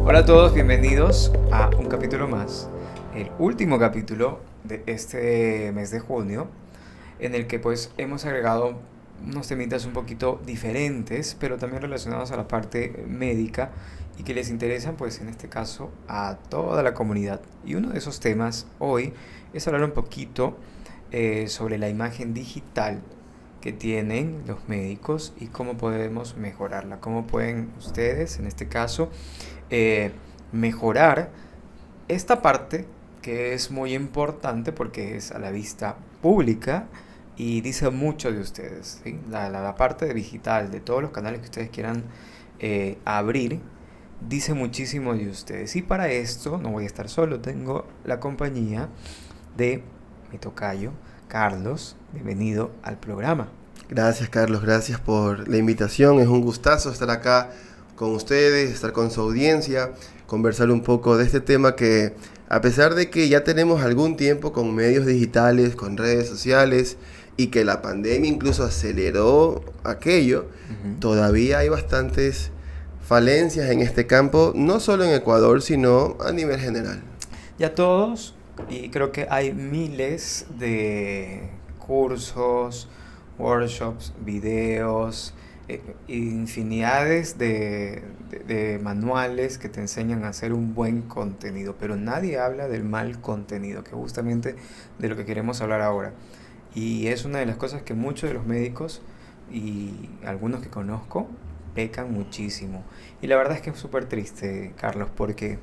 Hola a todos, bienvenidos a un capítulo más, el último capítulo de este mes de junio, en el que pues hemos agregado unos temitas un poquito diferentes, pero también relacionados a la parte médica y que les interesan pues en este caso a toda la comunidad. Y uno de esos temas hoy es hablar un poquito sobre la imagen digital que tienen los médicos y cómo podemos mejorarla, cómo pueden ustedes en este caso eh, mejorar esta parte que es muy importante porque es a la vista pública y dice mucho de ustedes, ¿sí? La parte de digital, de todos los canales que ustedes quieran abrir, dice muchísimo de ustedes. Y para esto no voy a estar solo, tengo la compañía de mi tocayo, Carlos. Bienvenido al programa. Gracias, Carlos, gracias por la invitación. Es un gustazo estar acá con ustedes, estar con su audiencia, conversar un poco de este tema que, a pesar de que ya tenemos algún tiempo con medios digitales, con redes sociales, y que la pandemia incluso aceleró aquello, todavía hay bastantes falencias en este campo, no solo en Ecuador, sino a nivel general. Ya todos, y creo que hay miles de cursos, workshops, videos, infinidades de manuales que te enseñan a hacer un buen contenido, pero nadie habla del mal contenido, que justamente de lo que queremos hablar ahora. Y es una de las cosas que muchos de los médicos y algunos que conozco pecan muchísimo. Y la verdad es que es súper triste, Carlos, porque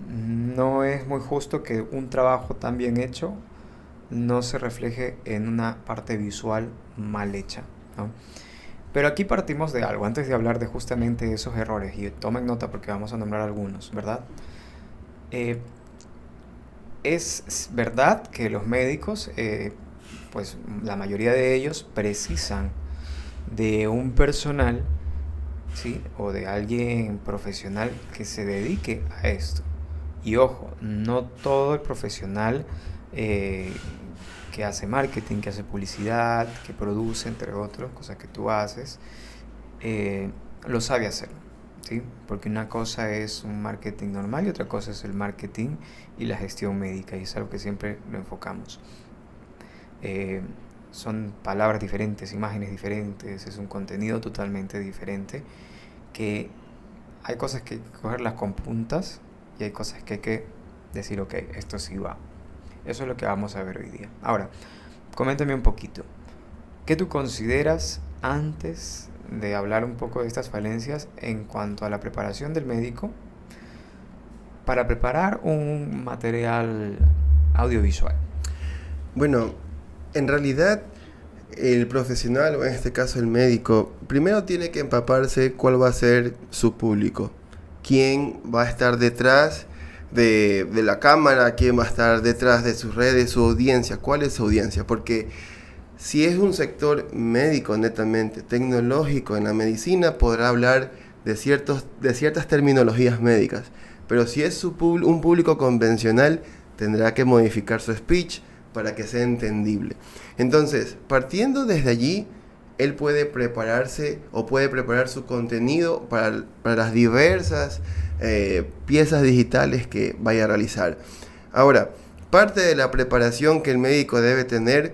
no es muy justo que un trabajo tan bien hecho no se refleje en una parte visual mal hecha, ¿no? Pero aquí partimos de algo, antes de hablar de justamente esos errores, y tomen nota porque vamos a nombrar algunos, ¿verdad? Eh, es verdad que los médicos, pues la mayoría de ellos precisan de un personal, ¿sí? O de alguien profesional que se dedique a esto. Y ojo, no todo el profesional eh, que hace marketing, que hace publicidad, que produce, entre otros, cosas que tú haces, eh, lo sabe hacer, ¿sí? Porque una cosa es un marketing normal y otra cosa es el marketing y la gestión médica, y es algo que siempre lo enfocamos. Eh, Son palabras diferentes, imágenes diferentes, es un contenido totalmente diferente, que hay cosas que cogerlas con puntas y hay cosas que hay que decir, ok, esto sí va. Eso es lo que vamos a ver hoy día. Ahora, coméntame un poquito. ¿Qué tú consideras antes de hablar un poco de estas falencias en cuanto a la preparación del médico para preparar un material audiovisual? Bueno, en realidad el profesional, o en este caso el médico, primero tiene que empaparse cuál va a ser su público, quién va a estar detrás de la cámara, quién va a estar detrás de sus redes, su audiencia, cuál es su audiencia, porque si es un sector médico netamente, tecnológico en la medicina, podrá hablar de ciertas terminologías médicas, pero si es un público convencional, tendrá que modificar su speech para que sea entendible. Entonces, partiendo desde allí, él puede prepararse o puede preparar su contenido para las diversas piezas digitales que vaya a realizar. Ahora, parte de la preparación que el médico debe tener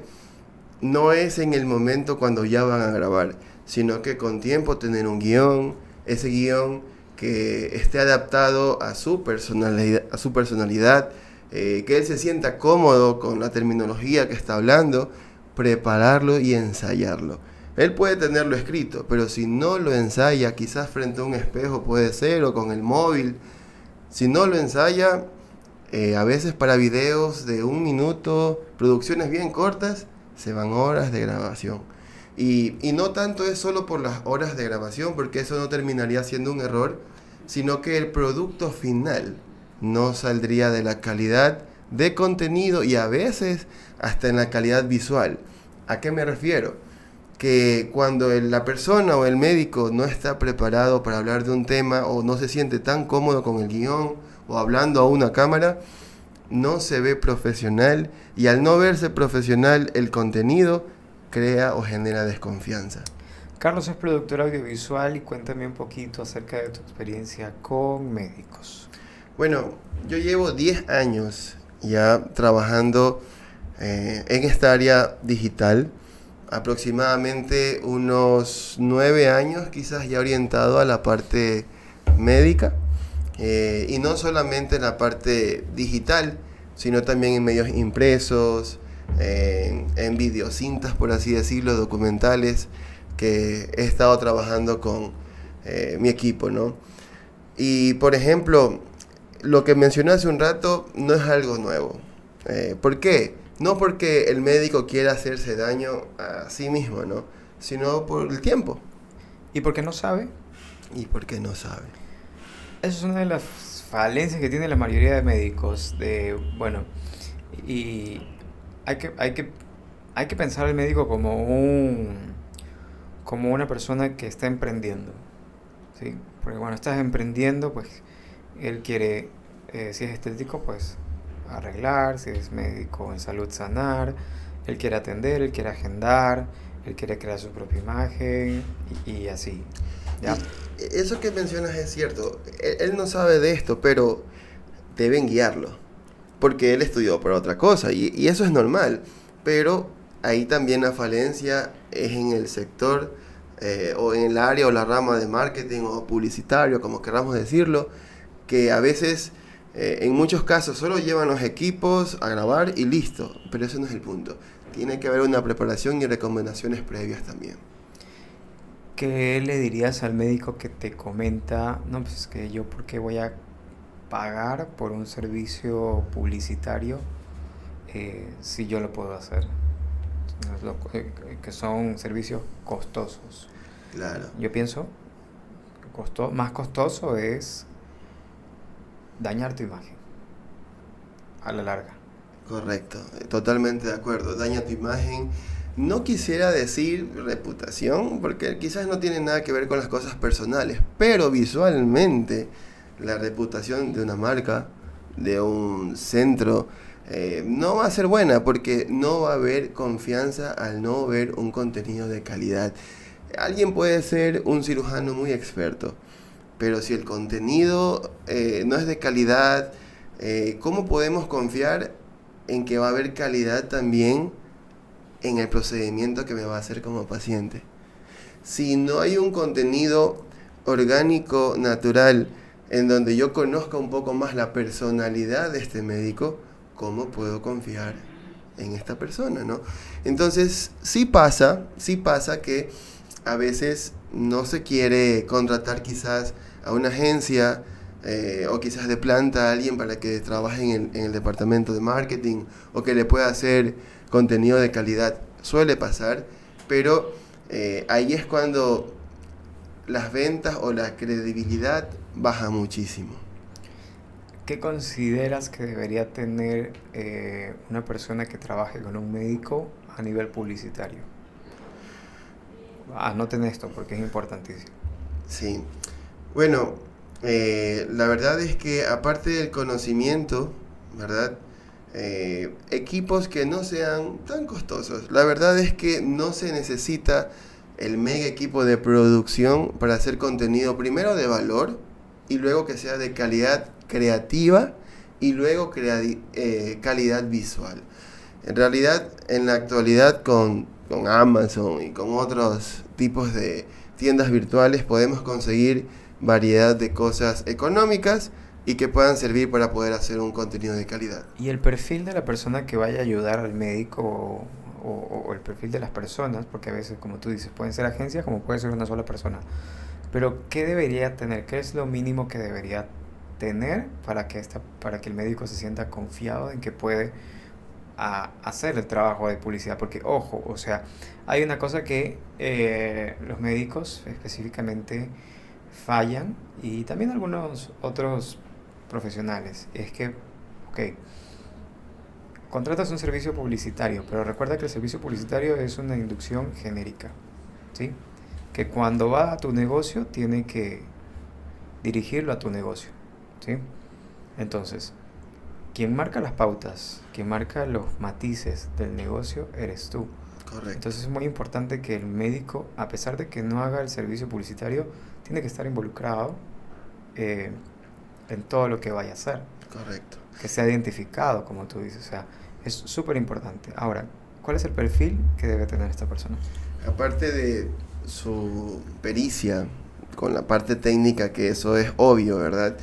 no es en el momento cuando ya van a grabar, sino que con tiempo tener un guión, ese guión que esté adaptado a su personalidad, que él se sienta cómodo con la terminología que está hablando, prepararlo y ensayarlo. Él puede tenerlo escrito, pero si no lo ensaya, quizás frente a un espejo puede ser, o con el móvil, si no lo ensaya, a veces para videos de 1 minuto, producciones bien cortas, se van horas de grabación. Y no tanto es solo por las horas de grabación, porque eso no terminaría siendo un error, sino que el producto final no saldría de la calidad de contenido y a veces hasta en la calidad visual. ¿A qué me refiero? Que cuando la persona o el médico no está preparado para hablar de un tema o no se siente tan cómodo con el guión o hablando a una cámara, no se ve profesional, y al no verse profesional el contenido crea o genera desconfianza. Carlos es productor audiovisual y cuéntame un poquito acerca de tu experiencia con médicos. Bueno, yo llevo 10 años ya trabajando en esta área digital, aproximadamente unos 9 años quizás ya orientado a la parte médica, y no solamente en la parte digital, sino también en medios impresos, en videocintas, por así decirlo, documentales, que he estado trabajando con mi equipo, ¿no? Y por ejemplo, lo que mencioné hace un rato no es algo nuevo. ¿Por qué? No porque el médico quiera hacerse daño a sí mismo, ¿no? Sino por el tiempo. ¿Y por qué no sabe? Y porque no sabe. Esa es una de las falencias que tiene la mayoría de médicos. Bueno, y hay que, hay que, hay que pensar al médico como una persona que está emprendiendo, ¿sí? Porque cuando estás emprendiendo, pues él quiere, si es estético, pues arreglar, si es médico en salud, sanar, él quiere atender, él quiere agendar, él quiere crear su propia imagen y así, ¿ya? Y eso que mencionas es cierto. Él no sabe de esto, pero deben guiarlo. Porque él estudió por otra cosa y eso es normal. Pero ahí también la falencia es en el sector o en el área o la rama de marketing o publicitario, como queramos decirlo, que a veces, en muchos casos, solo llevan los equipos a grabar y listo. Pero eso no es el punto. Tiene que haber una preparación y recomendaciones previas también. ¿Qué le dirías al médico que te comenta, no, pues es que yo por qué voy a pagar por un servicio publicitario si yo lo puedo hacer? Que son servicios costosos. Claro, Yo pienso, más costoso es dañar tu imagen a la larga. correcto. Totalmente de acuerdo. Daña tu imagen. No quisiera decir reputación, porque quizás no tiene nada que ver con las cosas personales, pero visualmente la reputación de una marca, de un centro, no va a ser buena porque no va a haber confianza al no ver un contenido de calidad. Alguien puede ser un cirujano muy experto, pero si el contenido no es de calidad, ¿cómo podemos confiar en que va a haber calidad también en el procedimiento que me va a hacer como paciente? Si no hay un contenido orgánico, natural, en donde yo conozca un poco más la personalidad de este médico, ¿cómo puedo confiar en esta persona, no? Entonces, sí pasa que a veces no se quiere contratar quizás a una agencia o quizás de planta a alguien para que trabaje en el departamento de marketing o que le pueda hacer contenido de calidad. Suele pasar, pero ahí es cuando las ventas o la credibilidad baja muchísimo. ¿Qué consideras que debería tener una persona que trabaje con un médico a nivel publicitario? Anoten esto porque es importantísimo. Sí, bueno, la verdad es que aparte del conocimiento, ¿verdad? Equipos que no sean tan costosos. La verdad es que no se necesita el mega equipo de producción para hacer contenido primero de valor y luego que sea de calidad creativa y luego calidad visual. En realidad, en la actualidad con Amazon y con otros tipos de tiendas virtuales podemos conseguir variedad de cosas económicas y que puedan servir para poder hacer un contenido de calidad. Y el perfil de la persona que vaya a ayudar al médico o el perfil de las personas, porque a veces, como tú dices, pueden ser agencias como puede ser una sola persona. Pero, ¿qué debería tener? ¿Qué es lo mínimo que debería tener para que el médico se sienta confiado en que puede hacer el trabajo de publicidad? Porque, ojo, o sea, hay una cosa que los médicos específicamente fallan y también algunos otros profesionales. Es que, ok, contratas un servicio publicitario, pero recuerda que el servicio publicitario es una inducción genérica, ¿sí? Que cuando va a tu negocio tiene que dirigirlo a tu negocio, ¿sí? Entonces, quien marca las pautas, quien marca los matices del negocio eres tú. Correcto. Entonces es muy importante que el médico, a pesar de que no haga el servicio publicitario, tiene que estar involucrado eh, en todo lo que vaya a hacer, Correcto. que sea identificado, como tú dices. O sea, es súper importante. Ahora, ¿cuál es el perfil que debe tener esta persona? Aparte de su pericia con la parte técnica, que eso es obvio, ¿verdad?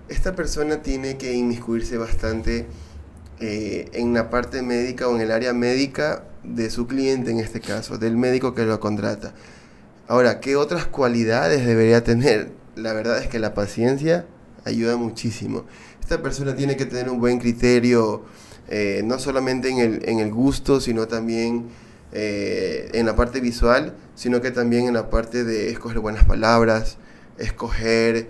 Esta persona tiene que inmiscuirse bastante en la parte médica o en el área médica de su cliente, en este caso, del médico que lo contrata. Ahora, ¿qué otras cualidades debería tener? La verdad es que la paciencia ayuda muchísimo. Esta persona tiene que tener un buen criterio, no solamente en el gusto, sino también en la parte visual, sino que también en la parte de escoger buenas palabras, escoger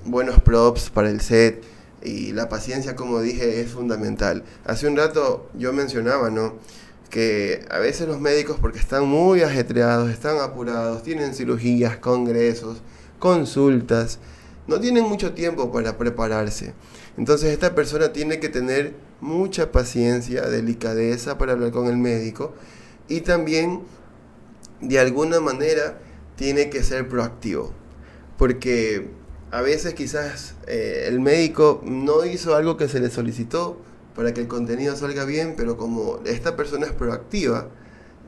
buenos props para el set. Y la paciencia, como dije, es fundamental. Hace un rato yo mencionaba, ¿no?, que a veces los médicos, porque están muy ajetreados, están apurados, tienen cirugías, congresos, consultas, no tienen mucho tiempo para prepararse. Entonces esta persona tiene que tener mucha paciencia, delicadeza para hablar con el médico, y también de alguna manera tiene que ser proactivo, porque a veces quizás el médico no hizo algo que se le solicitó para que el contenido salga bien, pero como esta persona es proactiva,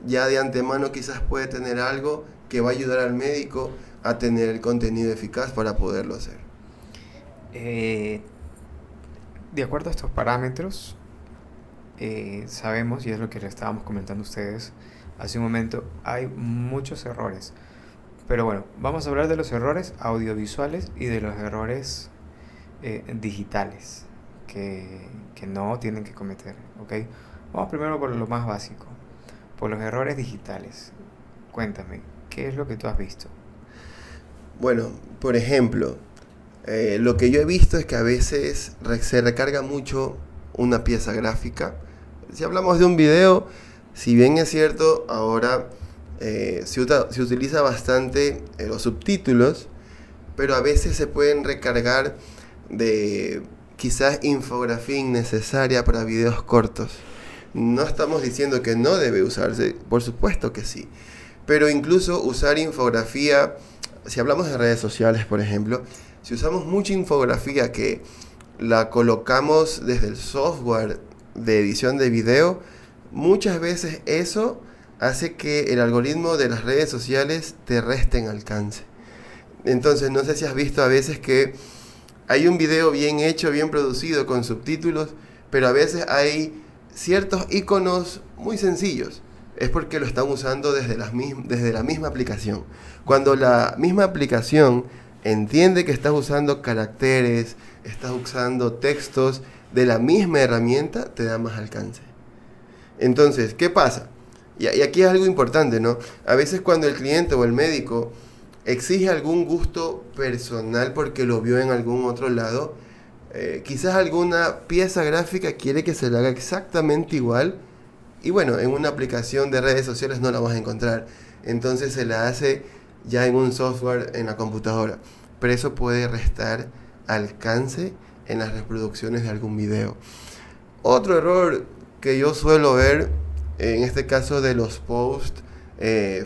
ya de antemano quizás puede tener algo que va a ayudar al médico a tener el contenido eficaz para poderlo hacer. De acuerdo a estos parámetros, sabemos, y es lo que le estábamos comentando a ustedes hace un momento, hay muchos errores. Pero bueno, vamos a hablar de los errores audiovisuales y de los errores digitales que no tienen que cometer, ¿ok? Vamos primero por lo más básico, por los errores digitales. Cuéntame, ¿qué es lo que tú has visto? Bueno, por ejemplo, lo que yo he visto es que a veces se recarga mucho una pieza gráfica. Si hablamos de un video, si bien es cierto, ahora se utiliza bastante los subtítulos, pero a veces se pueden recargar de quizás infografía innecesaria para videos cortos. No estamos diciendo que no debe usarse, por supuesto que sí, pero incluso usar infografía, si hablamos de redes sociales, por ejemplo, si usamos mucha infografía que la colocamos desde el software de edición de video, muchas veces eso hace que el algoritmo de las redes sociales te resten alcance. Entonces, no sé si has visto a veces que hay un video bien hecho, bien producido, con subtítulos, pero a veces hay ciertos iconos muy sencillos. Es porque lo están usando desde la misma aplicación. Cuando la misma aplicación entiende que estás usando caracteres, estás usando textos de la misma herramienta, te da más alcance. Entonces, ¿qué pasa? Y aquí es algo importante, ¿no? A veces cuando el cliente o el médico exige algún gusto personal porque lo vio en algún otro lado, quizás alguna pieza gráfica quiere que se le haga exactamente igual, y bueno, en una aplicación de redes sociales no la vas a encontrar. Entonces se la hace ya en un software en la computadora. Pero eso puede restar alcance en las reproducciones de algún video. Otro error que yo suelo ver, en este caso de los posts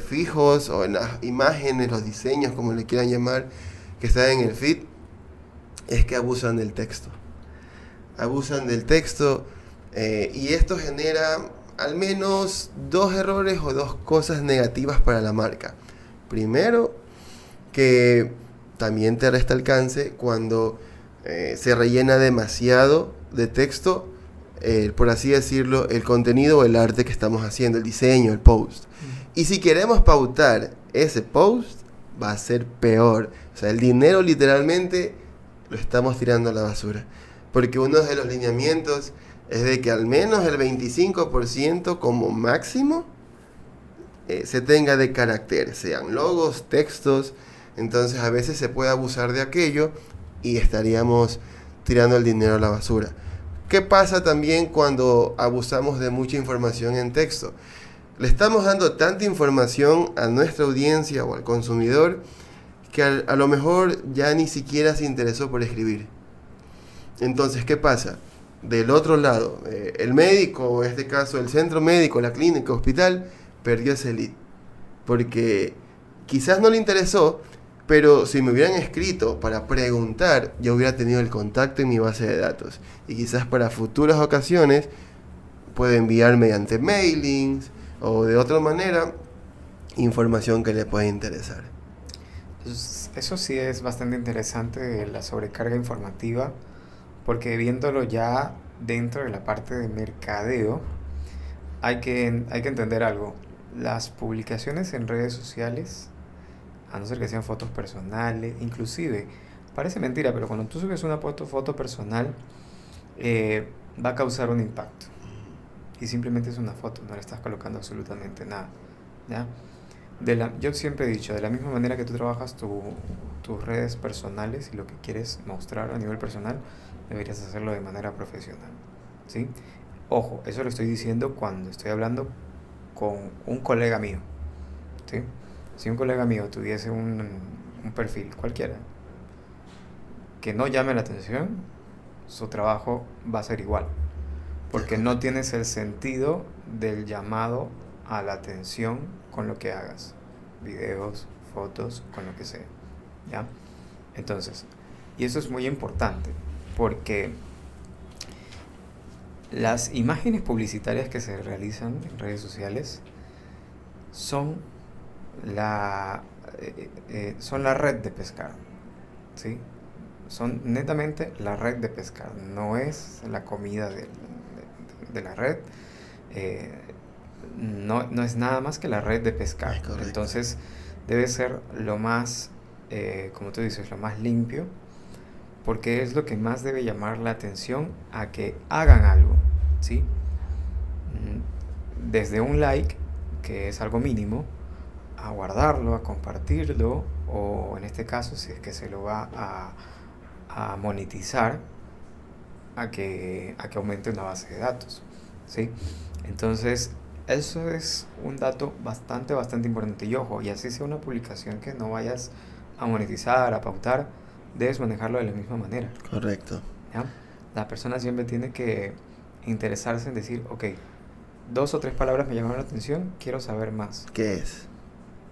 fijos o en las imágenes, los diseños, como le quieran llamar, que están en el feed, es que abusan del texto. Abusan del texto y esto genera al menos dos errores o dos cosas negativas para la marca. Primero, que también te resta alcance cuando se rellena demasiado de texto, por así decirlo, el contenido o el arte que estamos haciendo, el diseño, el post. Y si queremos pautar ese post, va a ser peor. O sea, el dinero literalmente lo estamos tirando a la basura. Porque uno de los lineamientos es de que al menos el 25% como máximo se tenga de caracteres, sean logos, textos. Entonces a veces se puede abusar de aquello y estaríamos tirando el dinero a la basura. ¿Qué pasa también cuando abusamos de mucha información en texto? Le estamos dando tanta información a nuestra audiencia o al consumidor que a lo mejor ya ni siquiera se interesó por escribir. Entonces, ¿qué pasa? del otro lado, el médico, o en este caso el centro médico, la clínica, hospital, perdió ese lead. Porque quizás no le interesó, pero si me hubieran escrito para preguntar, yo hubiera tenido el contacto en mi base de datos. Y quizás para futuras ocasiones puede enviar mediante mailings o de otra manera información que le pueda interesar. Entonces, eso sí es bastante interesante, la sobrecarga informativa, porque viéndolo ya dentro de la parte de mercadeo, hay que entender algo. Las publicaciones en redes sociales, a no ser que sean fotos personales, inclusive, parece mentira, pero cuando tú subes una foto personal, va a causar un impacto. Y simplemente es una foto, no le estás colocando absolutamente nada, ¿ya? Yo siempre he dicho, de la misma manera que tú trabajas tus redes personales y lo que quieres mostrar a nivel personal, deberías hacerlo de manera profesional, ¿sí? Ojo, eso lo estoy diciendo cuando estoy hablando con un colega mío, ¿sí? Si un colega mío tuviese un perfil cualquiera que no llame la atención, su trabajo va a ser igual, porque no tienes el sentido del llamado a la atención con lo que hagas, videos, fotos, con lo que sea, ¿ya? Entonces, y eso es muy importante, porque las imágenes publicitarias que se realizan en redes sociales son son la red de pescar, ¿sí? Son netamente la red de pescar, no es la comida de la red, no es nada más que la red de pescar. Entonces debe ser lo más, como tú dices, lo más limpio, porque es lo que más debe llamar la atención a que hagan algo, ¿sí? Desde un like, que es algo mínimo, a guardarlo, a compartirlo, o en este caso, si es que se lo va a monetizar, a que aumente una base de datos, ¿sí? Entonces, eso es un dato bastante importante. Y ojo, y así sea una publicación que no vayas a monetizar, a pautar, debes manejarlo de la misma manera. Correcto. ¿Ya? La persona siempre tiene que interesarse en decir, ok, 2 o 3 palabras me llamaron la atención, quiero saber más. ¿Qué es?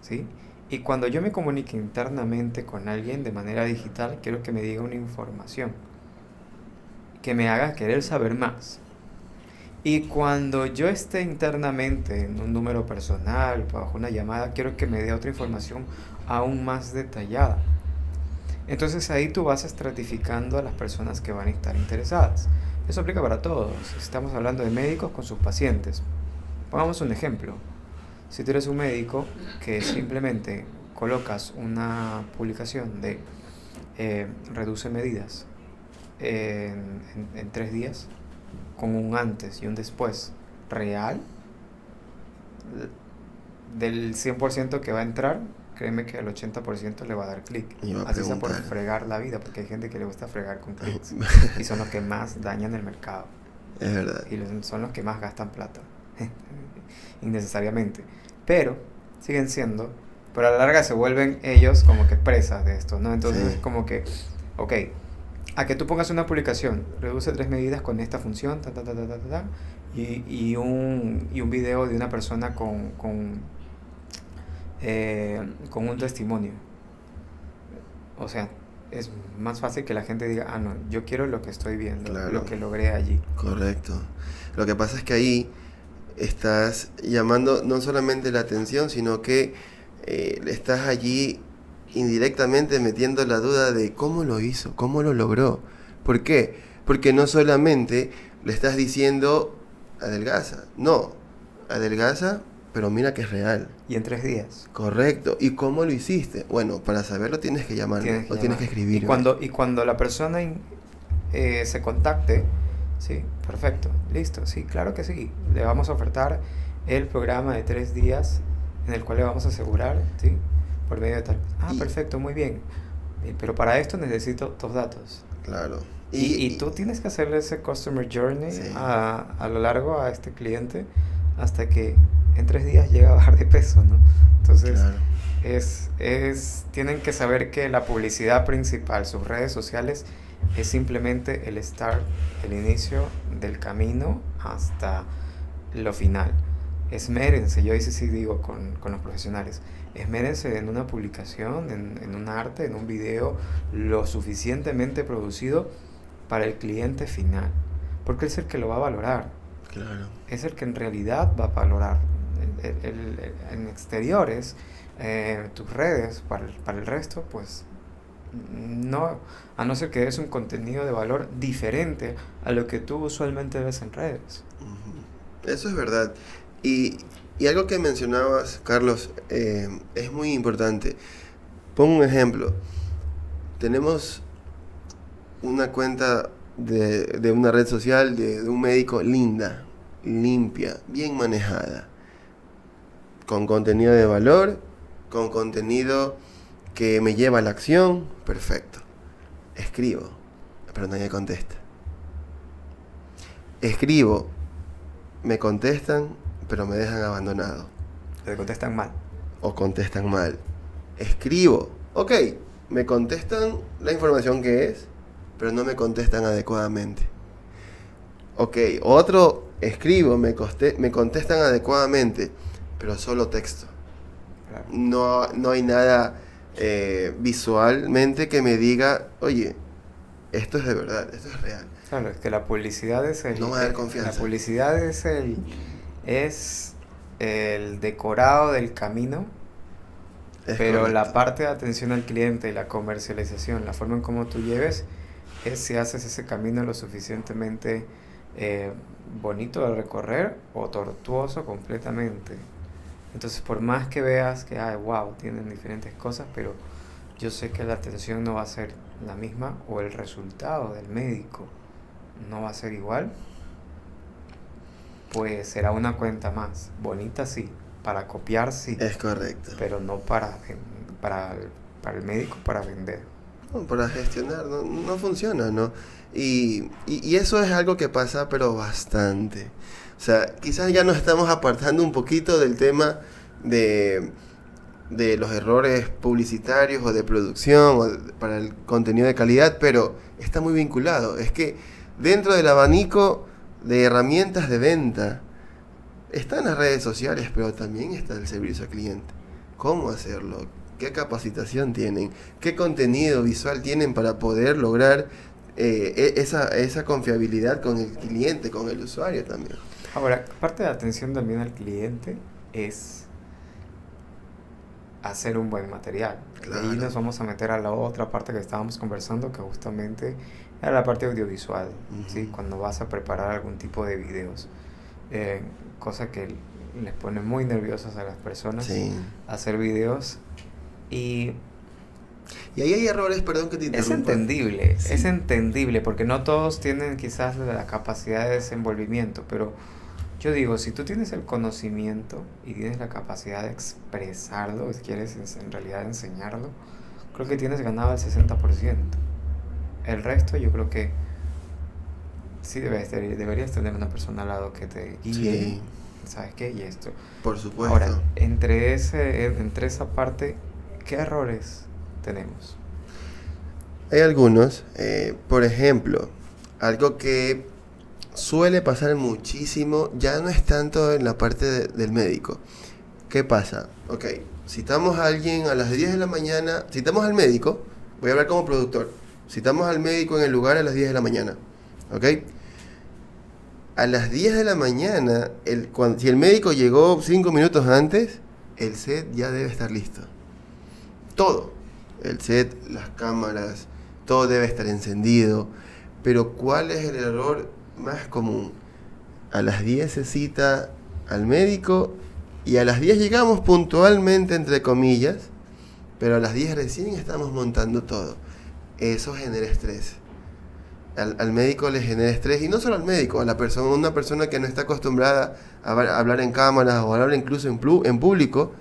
¿Sí? Y cuando yo me comunique internamente con alguien de manera digital, quiero que me diga una información que me haga querer saber más. Y cuando yo esté internamente en un número personal, bajo una llamada, quiero que me dé otra información aún más detallada. Entonces ahí tú vas estratificando a las personas que van a estar interesadas. Eso aplica para todos. Estamos hablando de médicos con sus pacientes. Pongamos un ejemplo. Si tú eres un médico que simplemente colocas una publicación de reduce medidas en 3 días, con un antes y un después real, del 100% que va a entrar, créeme que el 80% le va a dar clic. Así sea por fregar la vida, porque hay gente que le gusta fregar con clics y son los que más dañan el mercado. Es verdad. Y son los que más gastan plata innecesariamente, pero siguen siendo, pero a la larga se vuelven ellos como que presas de esto, ¿no? Entonces es como que, ok, a que tú pongas una publicación, reduce 3 medidas con esta función, y un video de una persona con un testimonio. O sea, es más fácil que la gente diga, ah, no, yo quiero lo que estoy viendo, claro, lo que logré allí. Correcto. Lo que pasa es que ahí estás llamando no solamente la atención, sino que estás allí indirectamente metiendo la duda de cómo lo hizo, cómo lo logró. ¿Por qué? Porque no solamente le estás diciendo adelgaza, no, adelgaza, pero mira que es real. Y en 3 días. Correcto. ¿Y cómo lo hiciste? Bueno, para saberlo tienes que llamarme o tienes que escribir. Y cuando la persona se contacte, sí, perfecto, listo, sí, claro que sí. Le vamos a ofertar el programa de 3 días en el cual le vamos a asegurar, ¿sí? Por medio de tal. Ah, perfecto, muy bien. Pero para esto necesito tus datos. Claro. Y tú tienes que hacerle ese customer journey, sí, a lo largo a este cliente hasta que en 3 días llega a bajar de peso, ¿no? Entonces, Claro. tienen que saber que la publicidad principal, sus redes sociales, es simplemente el start, el inicio del camino hasta lo final. Esmérense, yo hice sí digo con los profesionales, esmérense en una publicación, en un arte, en un video lo suficientemente producido para el cliente final, porque es el que lo va a valorar, Claro. es el que en realidad va a valorar. En exteriores, tus redes, para el resto, pues no, a no ser que des un contenido de valor diferente a lo que tú usualmente ves en redes. Ujú. Eso es verdad. Y, y algo que mencionabas, Carlos, es muy importante. Pongo un ejemplo. Tenemos una cuenta de una red social de un médico linda, limpia, bien manejada, con contenido de valor, con contenido que me lleva a la acción, perfecto. Escribo, pero nadie contesta. Escribo, me contestan, pero me dejan abandonado. Te contestan mal. O contestan mal. Escribo, ok, me contestan la información que es, pero no me contestan adecuadamente. Ok, otro, escribo, me contestan adecuadamente, pero solo texto. Claro. No hay nada visualmente que me diga, oye, esto es de verdad, esto es real. Claro, es que la publicidad es No me va a dar confianza. la publicidad es el decorado del camino, Es pero correcto. la parte de atención al cliente y la comercialización, la forma en cómo tú lleves, es si haces ese camino lo suficientemente bonito de recorrer o tortuoso completamente. Entonces, por más que veas que, ay, wow, tienen diferentes cosas, pero yo sé que la atención no va a ser la misma o el resultado del médico no va a ser igual, pues será una cuenta más. Bonita sí, para copiar sí, Es correcto. pero no para el médico para vender. No, para gestionar, no funciona, ¿no? Y eso es algo que pasa, pero bastante. O sea, quizás ya nos estamos apartando un poquito del tema de los errores publicitarios o de producción para el contenido de calidad, pero está muy vinculado. Es que dentro del abanico de herramientas de venta están las redes sociales, pero también está el servicio al cliente. ¿Cómo hacerlo? ¿Qué capacitación tienen? ¿Qué contenido visual tienen para poder lograr esa confiabilidad con el cliente, con el usuario también? Ahora, parte de la atención también al cliente es hacer un buen material. De ahí Claro. nos vamos a meter a la otra parte que estábamos conversando, que justamente era la parte audiovisual, ¿sí? Ujú. Cuando vas a preparar algún tipo de videos. Cosa que les pone muy nerviosas a las personas Sí. hacer videos. Y Y ahí hay errores, perdón que te interrumpa. Sí. es entendible, porque no todos tienen quizás la capacidad de desenvolvimiento, pero yo digo, si tú tienes el conocimiento y tienes la capacidad de expresarlo, si quieres en realidad enseñarlo, creo que tienes ganado el 60%. El resto yo creo que sí deberías tener una persona al lado que te guíe, Sí, ¿sabes qué? Y esto. por supuesto. Ahora, entre esa parte, ¿qué errores tenemos? Hay algunos, por ejemplo, algo que suele pasar muchísimo, ya no es tanto en la parte del médico. ¿Qué pasa? Ok, citamos a alguien a las 10 de la mañana, citamos al médico, voy a hablar como productor, citamos al médico en el lugar a las 10 de la mañana, ¿ok? A las 10 de la mañana, si el médico llegó 5 minutos antes, el set ya debe estar listo. Todo. El set, las cámaras, todo debe estar encendido. Pero ¿cuál es el error más común? A las 10 se cita al médico y a las 10 llegamos puntualmente, entre comillas, pero a las 10 recién estamos montando todo. Eso genera estrés. Al médico le genera estrés, y no solo al médico, a una persona que no está acostumbrada a hablar en cámaras o a hablar incluso en público,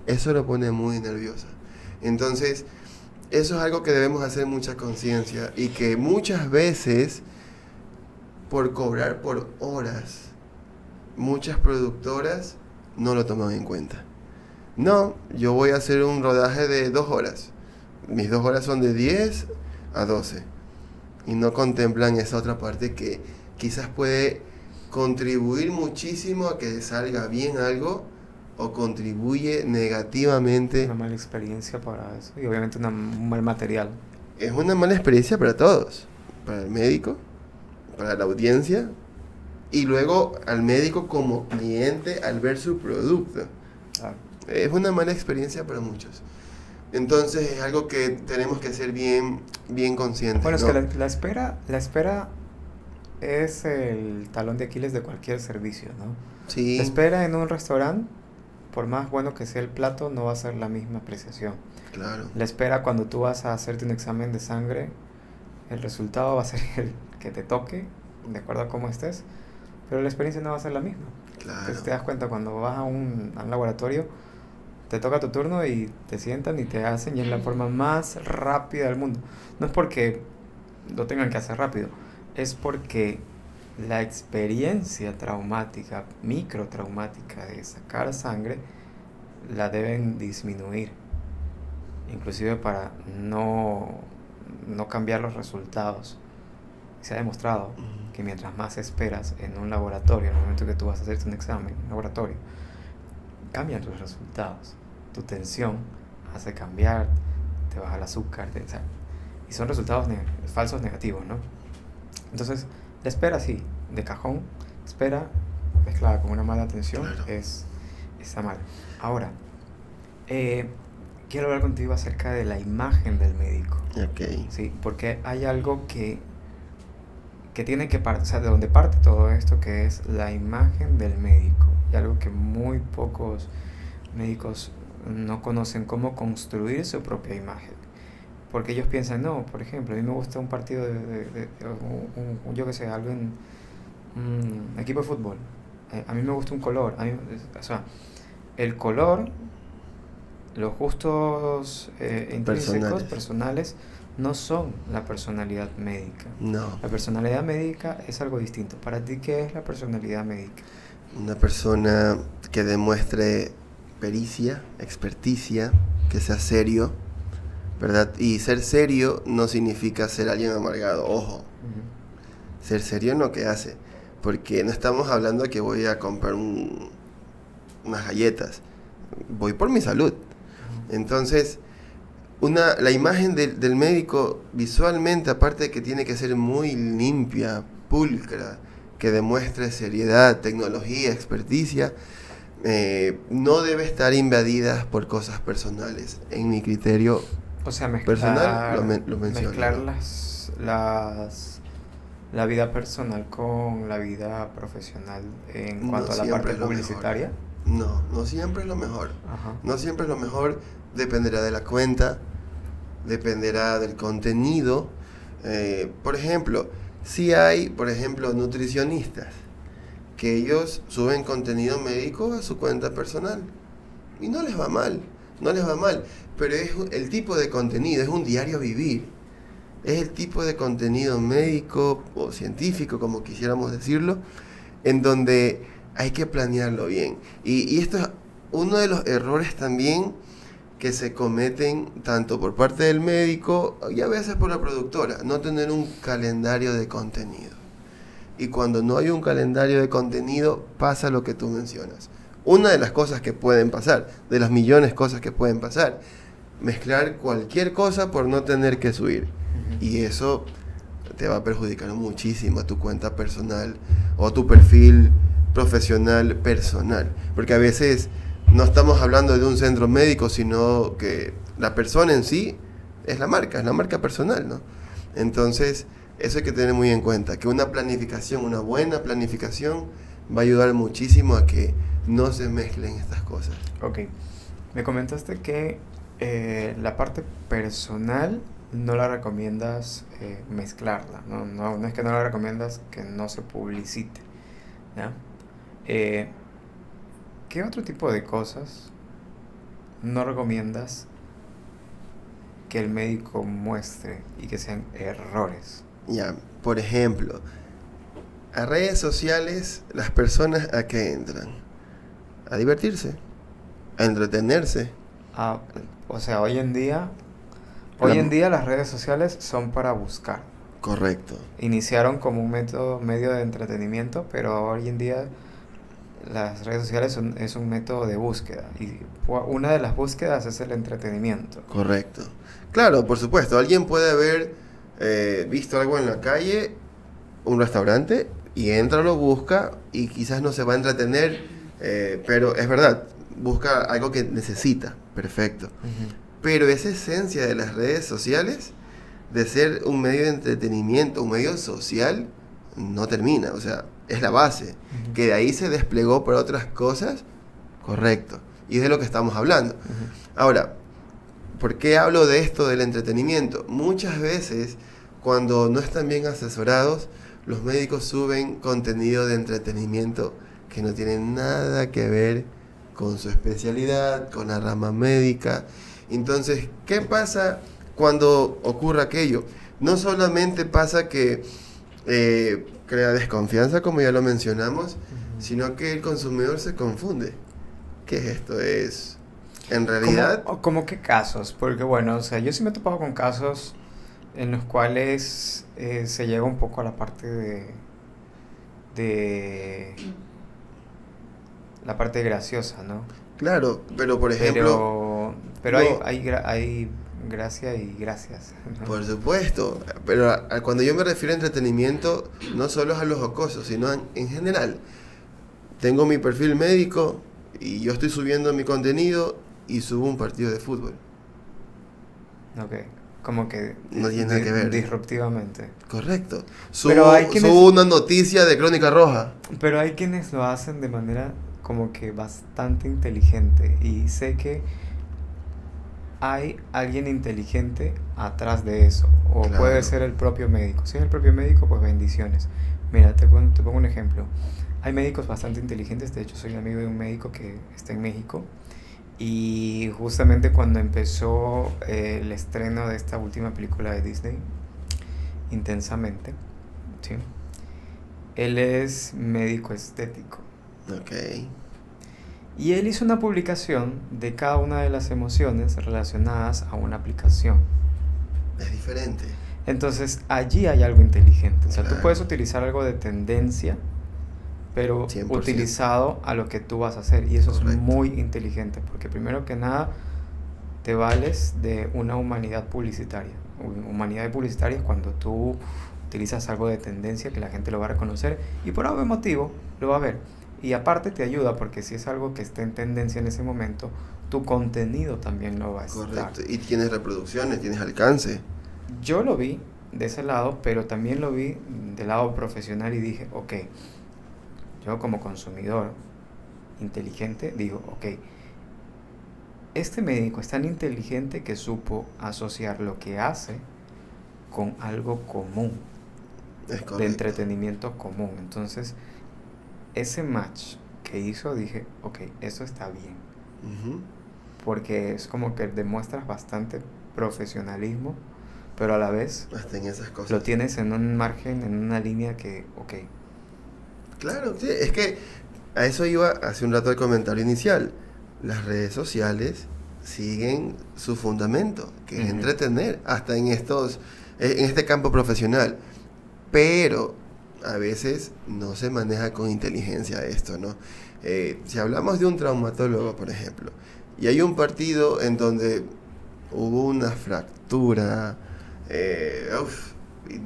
eso lo pone muy nerviosa. Entonces, eso es algo que debemos hacer mucha conciencia, y que muchas veces, por cobrar por horas, muchas productoras no lo toman en cuenta. No, yo voy a hacer un rodaje de 2 horas. Mis 2 horas son de 10 a 12. Y no contemplan esa otra parte que quizás puede contribuir muchísimo a que salga bien algo o contribuye negativamente. Una mala experiencia para eso y obviamente un mal material. Es una mala experiencia para todos, para el médico, para la audiencia y luego al médico como cliente al ver su producto. Ah, Es una mala experiencia para muchos. Entonces es algo que tenemos que ser bien, bien conscientes. bueno, es ¿no? que la espera es el talón de Aquiles de cualquier servicio, ¿no? Sí, La espera en un restaurante, por más bueno que sea el plato, no va a ser la misma apreciación. claro. La espera cuando tú vas a hacerte un examen de sangre, el resultado va a ser el que te toque, de acuerdo a cómo estés, pero la experiencia no va a ser la misma. Claro. Entonces te das cuenta cuando vas a un laboratorio, te toca tu turno y te sientan y te hacen y es la forma más rápida del mundo. No es porque lo tengan que hacer rápido, es porque la experiencia traumática, microtraumática de sacar sangre, la deben disminuir, inclusive para no cambiar los resultados. Se ha demostrado que mientras más esperas en un laboratorio, en el momento que tú vas a hacerte un examen, un laboratorio, cambian tus resultados. Tu tensión hace cambiar, te baja el azúcar, o sea, y son resultados falsos negativos, ¿no? Entonces, la espera sí, de cajón, espera mezclada con una mala atención Claro. está mal. Ahora, quiero hablar contigo acerca de la imagen del médico, Ok. ¿sí? Porque hay algo que tiene que partir, o sea, de donde parte todo esto, que es la imagen del médico, y algo que muy pocos médicos no conocen cómo construir su propia imagen. Porque ellos piensan, no, por ejemplo, a mí me gusta un partido yo qué sé, algo en un equipo de fútbol. A mí me gusta un color. O sea, el color, los gustos intrínsecos, Personales. personales, no son la personalidad médica. No. La personalidad médica es algo distinto. Para ti, ¿qué es la personalidad médica? Una persona que demuestre pericia, experticia, que sea serio, ¿verdad? Y ser serio no significa ser alguien amargado, ojo. Ujú. Ser serio en lo que hace. Porque no estamos hablando de que voy a comprar unas galletas. Voy por mi salud. Entonces, la imagen del médico visualmente, aparte de que tiene que ser muy limpia, pulcra, que demuestre seriedad, tecnología, experticia, no debe estar invadida por cosas personales. En mi criterio O sea, personal lo menciono, mezclar ¿no? la vida personal con la vida profesional en No cuanto a la siempre parte es lo mejor. publicitaria. No, no siempre es lo mejor. Ajá. No siempre es lo mejor. Dependerá de la cuenta, dependerá del contenido. Por ejemplo, si hay, por ejemplo, nutricionistas que ellos suben contenido médico a su cuenta personal y no les va mal, no les va mal, pero es el tipo de contenido, es un diario vivir, es el tipo de contenido médico o científico, como quisiéramos decirlo, en donde hay que planearlo bien. Y esto es uno de los errores también que se cometen tanto por parte del médico y a veces por la productora, no tener un calendario de contenido. Y cuando no hay un calendario de contenido, pasa lo que tú mencionas. Una de las cosas que pueden pasar, de las millones de cosas que pueden pasar, mezclar cualquier cosa por no tener que subir. Ujú. Y eso te va a perjudicar muchísimo a tu cuenta personal o a tu perfil profesional personal. Porque a veces no estamos hablando de un centro médico, sino que la persona en sí es la marca personal, ¿no? Entonces, eso hay que tener muy en cuenta, que una planificación, una buena planificación, va a ayudar muchísimo a que no se mezclen estas cosas. Ok. Me comentaste que la parte personal no la recomiendas mezclarla, ¿no? No es que no la recomiendas que no se publicite, ¿ya? Eh, ¿Qué otro tipo de cosas no recomiendas que el médico muestre y que sean errores? Ya, por ejemplo, a redes sociales, las personas a qué entran, a divertirse, A entretenerse. Ah, o sea, hoy en día La- las redes sociales son para buscar. Correcto. Iniciaron como un medio de entretenimiento, pero hoy en día las redes sociales es un método de búsqueda. Y una de las búsquedas es el entretenimiento. Correcto. Claro, por supuesto. Alguien puede haber visto algo en la calle, un restaurante, y entra, lo busca y quizás no se va a entretener, pero es verdad, busca algo que necesita. Perfecto. Ujú. Pero esa esencia de las redes sociales, de ser un medio de entretenimiento, un medio social, no termina. O sea, es la base. Ujú. Que de ahí se desplegó para otras cosas, correcto. Y es de lo que estamos hablando. Ujú. Ahora, ¿por qué hablo de esto del entretenimiento? Muchas veces, cuando no están bien asesorados, los médicos suben contenido de entretenimiento que no tiene nada que ver con su especialidad, con la rama médica. Entonces, ¿qué pasa cuando ocurre aquello? No solamente pasa que crea desconfianza, como ya lo mencionamos, Ujú. sino que el consumidor se confunde. ¿Qué es esto? Es, en realidad, ¿Cómo qué casos? Porque bueno, o sea, yo sí me he topado con casos en los cuales se llega un poco a la parte de la parte graciosa, ¿no? claro, pero por ejemplo, Pero no, hay gracia y gracias, ¿no? por supuesto, pero cuando yo me refiero a entretenimiento, no solo es a los jocosos, sino en general. Tengo mi perfil médico y yo estoy subiendo mi contenido y subo un partido de fútbol. Ok, como que No tiene nada que ver. disruptivamente. Correcto. Pero hay quienes, Subo una noticia de Crónica Roja. pero hay quienes lo hacen de manera como que bastante inteligente y sé que hay alguien inteligente atrás de eso, o puede Claro. ser el propio médico. Si es el propio médico, pues bendiciones. Mira, te pongo un ejemplo. Hay médicos bastante inteligentes, de hecho soy amigo de un médico que está en México y justamente cuando empezó el estreno de esta última película de Disney, Intensamente, ¿sí? Él es médico estético. Ok. Y él hizo una publicación de cada una de las emociones relacionadas a una aplicación. Es diferente. Entonces, allí hay algo inteligente. O sea, tú Claro. puedes utilizar algo de tendencia, pero 100%. utilizado a lo que tú vas a hacer. Y eso Correcto. es muy inteligente, porque primero que nada, te vales de una humanidad publicitaria. Humanidad publicitaria es cuando tú utilizas algo de tendencia que la gente lo va a reconocer y por algún motivo lo va a ver. Y aparte te ayuda porque si es algo que está en tendencia en ese momento, tu contenido también lo va a estar. Correcto. Y tienes reproducciones, tienes alcance. Yo lo vi de ese lado, pero también lo vi del lado profesional y dije, ok, yo como consumidor inteligente digo, ok, este médico es tan inteligente que supo asociar lo que hace con algo común, Es de correcto. entretenimiento común. Entonces, ese match que hizo, dije, ok, eso está bien. Ujú. Porque es como que demuestras bastante profesionalismo, pero a la vez Hasta en esas cosas. lo tienes en un margen, en una línea que, ok, Claro, sí, es que a eso iba hace un rato el comentario inicial. Las redes sociales siguen su fundamento, que es Ujú. entretener, hasta en en este campo profesional. Pero a veces no se maneja con inteligencia esto, ¿no? Si hablamos de un traumatólogo, por ejemplo, y hay un partido en donde hubo una fractura,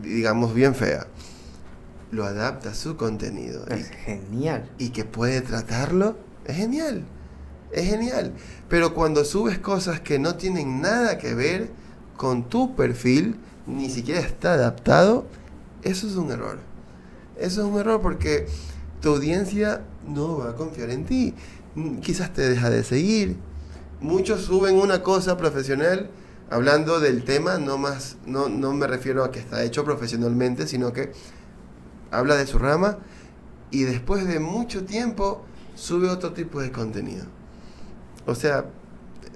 digamos bien fea, lo adapta a su contenido es genial. y que puede tratarlo, es genial, es genial. Pero cuando subes cosas que no tienen nada que ver con tu perfil, ni siquiera está adaptado, eso es un error. Eso es un error porque tu audiencia no va a confiar en ti. Quizás te deja de seguir. Muchos suben una cosa profesional hablando del tema, no me refiero a que está hecho profesionalmente, sino que habla de su rama y después de mucho tiempo sube otro tipo de contenido. O sea,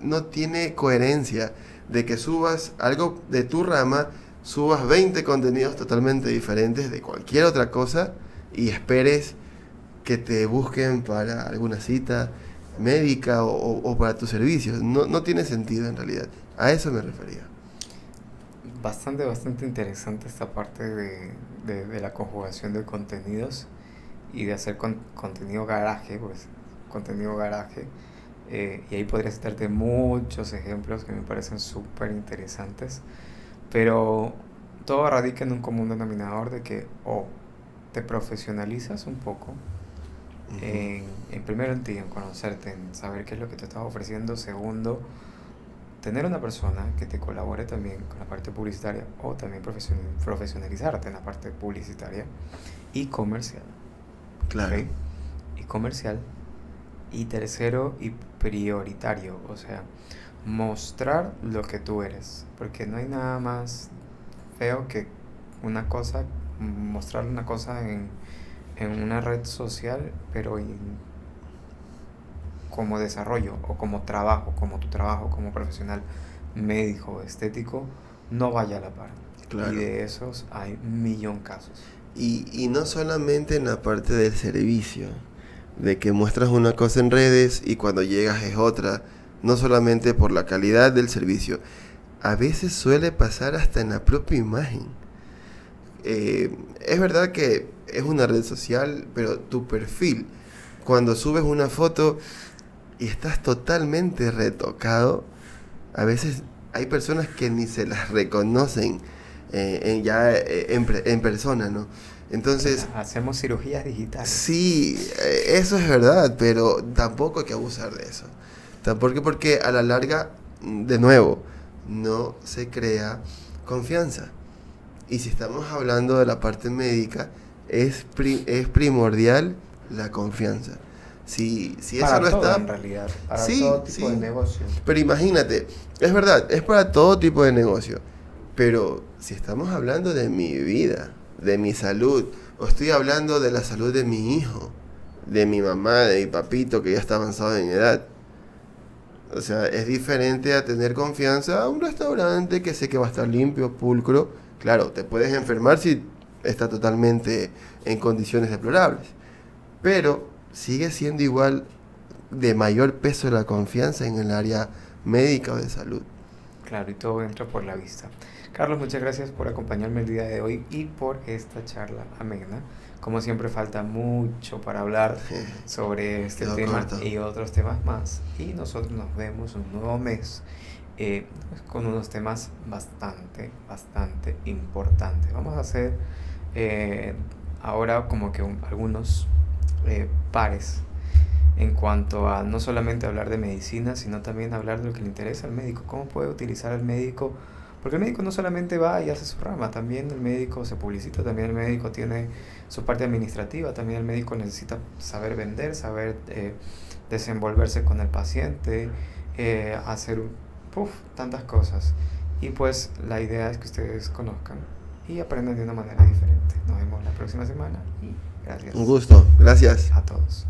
no tiene coherencia de que subas algo de tu rama, subas 20 contenidos totalmente diferentes de cualquier otra cosa y esperes que te busquen para alguna cita. médica o para tus servicios. No tiene sentido en realidad. A eso me refería. Bastante interesante esta parte de la conjugación de contenidos y de hacer contenido garaje, pues contenido garaje. Y ahí podría citarte muchos ejemplos que me parecen súper interesantes, pero todo radica en un común denominador de que o te profesionalizas un poco en primero en ti, en conocerte, en saber qué es lo que te estás ofreciendo. Segundo, tener una persona que te colabore también con la parte publicitaria o también profesionalizarte en la parte publicitaria y comercial. Claro. ¿Ok? Y comercial. Y tercero y prioritario, o sea, mostrar lo que tú eres, porque no hay nada más feo que mostrar una cosa en una red social, pero como desarrollo o como trabajo, como tu trabajo como profesional médico estético, no vaya a la par. Claro. Y de esos hay un millón casos. Y no solamente en la parte del servicio, de que muestras una cosa en redes y cuando llegas es otra, no solamente por la calidad del servicio, a veces suele pasar hasta en la propia imagen. Es verdad que es una red social, pero tu perfil, cuando subes una foto y estás totalmente retocado, a veces hay personas que ni se las reconocen en persona, ¿no? Entonces, hacemos cirugías digitales. sí, eso es verdad, pero tampoco hay que abusar de eso. Tampoco, porque a la larga, de nuevo, no se crea confianza. Y si estamos hablando de la parte médica, es primordial la confianza. Si Para eso no todo, está, en realidad, para sí, todo tipo sí. de negocio. Pero imagínate, es verdad, es para todo tipo de negocio. Pero si estamos hablando de mi vida, de mi salud, o estoy hablando de la salud de mi hijo, de mi mamá, de mi papito que ya está avanzado en edad. O sea, es diferente a tener confianza a un restaurante que sé que va a estar limpio, pulcro. Claro, te puedes enfermar si está totalmente en condiciones deplorables. Pero sigue siendo igual de mayor peso la confianza en el área médica o de salud. Claro, y todo entra por la vista. Carlos, muchas gracias por acompañarme el día de hoy y por esta charla amena. Como siempre, falta mucho para hablar sobre este Quedó tema corto. y otros temas más. Y nosotros nos vemos un nuevo mes con unos temas bastante importantes. Vamos a hacer ahora como que algunos pares en cuanto a no solamente hablar de medicina, sino también hablar de lo que le interesa al médico, cómo puede utilizar el médico, porque el médico no solamente va y hace su rama, también el médico se publicita, también el médico tiene su parte administrativa, también el médico necesita saber vender, saber desenvolverse con el paciente, hacer tantas cosas. Y pues la idea es que ustedes conozcan y aprendan de una manera diferente. Nos vemos la próxima semana y gracias. Un gusto, gracias. A todos.